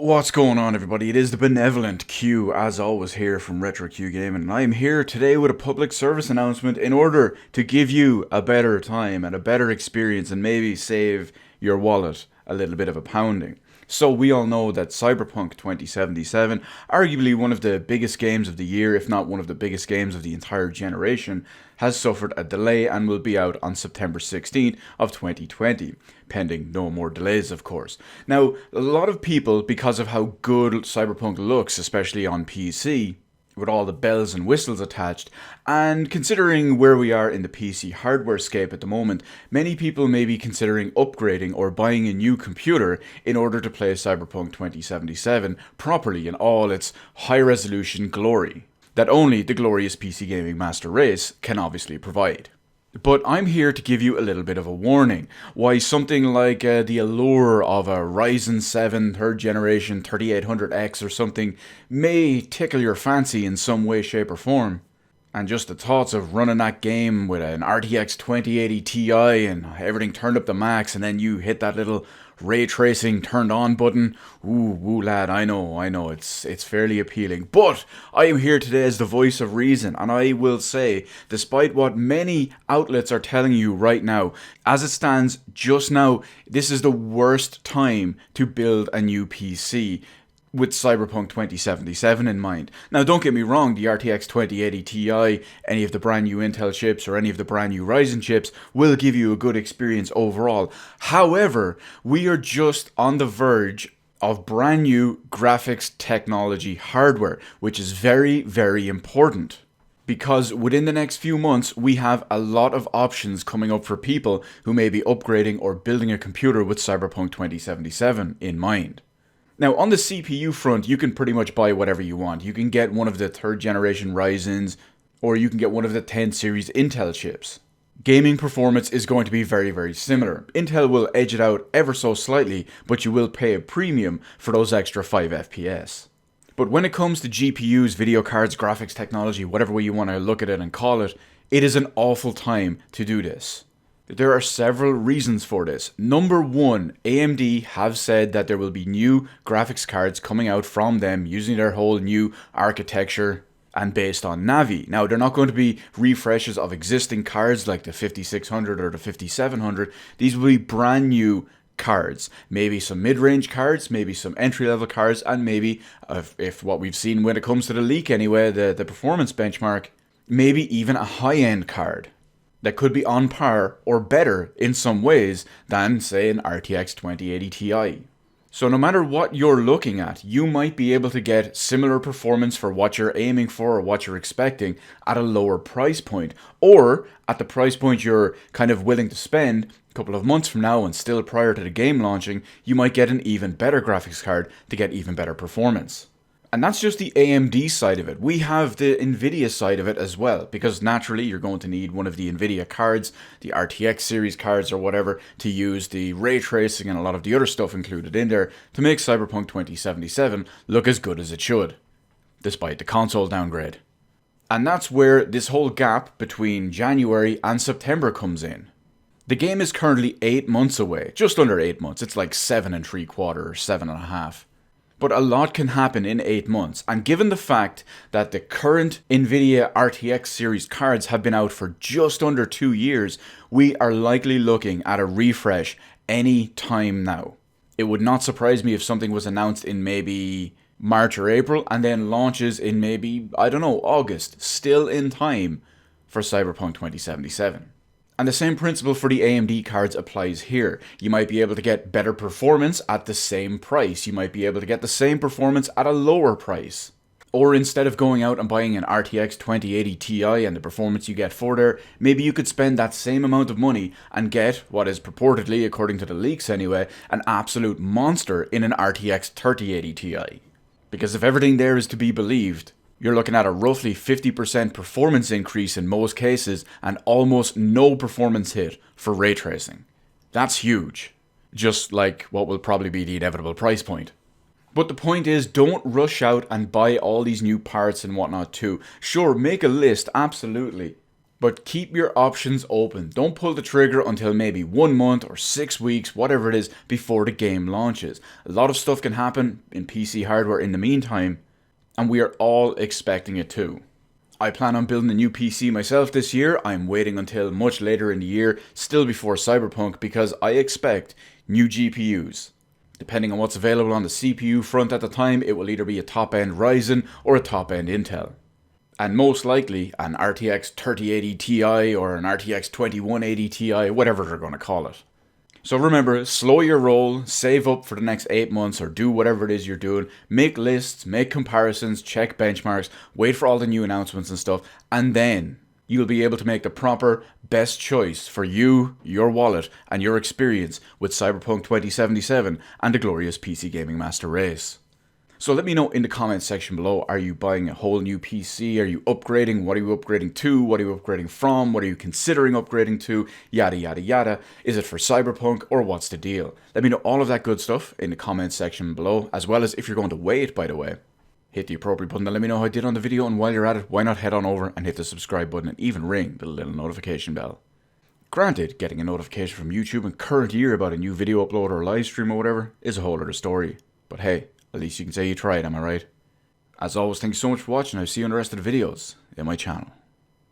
What's going on, everybody? It is the benevolent Q, as always, here from Retro Q Gaming, and I am here today with a public service announcement in order to give you a better time and a better experience and maybe save your wallet a little bit of a pounding. So we all know that Cyberpunk 2077, arguably one of the biggest games of the year, if not one of the biggest games of the entire generation, has suffered a delay and will be out on September 16th of 2020, pending no more delays, of course. Now, a lot of people, because of how good Cyberpunk looks, especially on PC, with all the bells and whistles attached, and considering where we are in the PC hardware scape at the moment, many people may be considering upgrading or buying a new computer in order to play Cyberpunk 2077 properly in all its high-resolution glory that only the glorious PC gaming master race can obviously provide. But I'm here to give you a little bit of a warning. Why something like the allure of a Ryzen 7 3rd generation 3800X or something may tickle your fancy in some way, shape or form. And just the thoughts of running that game with an RTX 2080 Ti and everything turned up the max, and then you hit that little ray tracing turned on button. Ooh, lad, I know, it's fairly appealing. But I am here today as the voice of reason, and I will say, despite what many outlets are telling you right now, as it stands just now, this is the worst time to build a new PC with Cyberpunk 2077 in mind. Now, don't get me wrong, the RTX 2080 Ti, any of the brand new Intel chips or any of the brand new Ryzen chips will give you a good experience overall. However, we are just on the verge of brand new graphics technology hardware, which is very, very important. Because within the next few months, we have a lot of options coming up for people who may be upgrading or building a computer with Cyberpunk 2077 in mind. Now, on the CPU front, you can pretty much buy whatever you want. You can get one of the 3rd generation Ryzens, or you can get one of the 10 series Intel chips. Gaming performance is going to be very, very similar. Intel will edge it out ever so slightly, but you will pay a premium for those extra 5 FPS. But when it comes to GPUs, video cards, graphics technology, whatever way you want to look at it and call it, it is an awful time to do this. There are several reasons for this. Number one, AMD have said that there will be new graphics cards coming out from them using their whole new architecture and based on Navi. Now, they're not going to be refreshes of existing cards like the 5600 or the 5700. These will be brand new cards. Maybe some mid-range cards, maybe some entry-level cards, and maybe, if what we've seen when it comes to the leak anyway, the performance benchmark, maybe even a high-end card that could be on par or better in some ways than, say, an RTX 2080 Ti. So no matter what you're looking at, you might be able to get similar performance for what you're aiming for or what you're expecting at a lower price point, or at the price point you're kind of willing to spend a couple of months from now and still prior to the game launching, you might get an even better graphics card to get even better performance. And that's just the AMD side of it. We have the Nvidia side of it as well, because naturally you're going to need one of the Nvidia cards, the RTX series cards or whatever, to use the ray tracing and a lot of the other stuff included in there to make Cyberpunk 2077 look as good as it should, despite the console downgrade. And that's where this whole gap between January and September comes in. The game is currently 8 months away, just under 8 months. It's like 7 3/4 or 7.5. But a lot can happen in 8 months, and given the fact that the current Nvidia RTX series cards have been out for just under 2 years, we are likely looking at a refresh any time now. It would not surprise me if something was announced in maybe March or April, and then launches in maybe, I don't know, August, still in time for Cyberpunk 2077. And the same principle for the AMD cards applies here. You might be able to get better performance at the same price. You might be able to get the same performance at a lower price. Or instead of going out and buying an RTX 2080 Ti and the performance you get for there, maybe you could spend that same amount of money and get what is purportedly, according to the leaks anyway, an absolute monster in an RTX 3080 Ti. Because if everything there is to be believed, you're looking at a roughly 50% performance increase in most cases and almost no performance hit for ray tracing. That's huge. Just like what will probably be the inevitable price point. But the point is, don't rush out and buy all these new parts and whatnot too. Sure, make a list, absolutely. But keep your options open. Don't pull the trigger until maybe 1 month or 6 weeks, whatever it is, before the game launches. A lot of stuff can happen in PC hardware in the meantime, and we are all expecting it too. I plan on building a new PC myself this year. I'm waiting until much later in the year, still before Cyberpunk, because I expect new GPUs. Depending on what's available on the CPU front at the time, it will either be a top-end Ryzen or a top-end Intel. And most likely an RTX 3080 Ti or an RTX 2180 Ti, whatever they're going to call it. So remember, slow your roll, save up for the next 8 months or do whatever it is you're doing. Make lists, make comparisons, check benchmarks, wait for all the new announcements and stuff, and then you'll be able to make the proper best choice for you, your wallet, and your experience with Cyberpunk 2077 and the glorious PC Gaming Master Race. So let me know in the comments section below, are you buying a whole new PC? Are you upgrading? What are you upgrading to? What are you upgrading from? What are you considering upgrading to? Yada yada yada. Is it for Cyberpunk or what's the deal? Let me know all of that good stuff in the comments section below, as well as if you're going to wait, by the way. Hit the appropriate button to let me know how I did on the video, and while you're at it, why not head on over and hit the subscribe button and even ring the little notification bell. Granted, getting a notification from YouTube in current year about a new video upload or live stream or whatever is a whole other story. But hey, at least you can say you tried, am I right? As always, thank you so much for watching. I'll see you in the rest of the videos in my channel.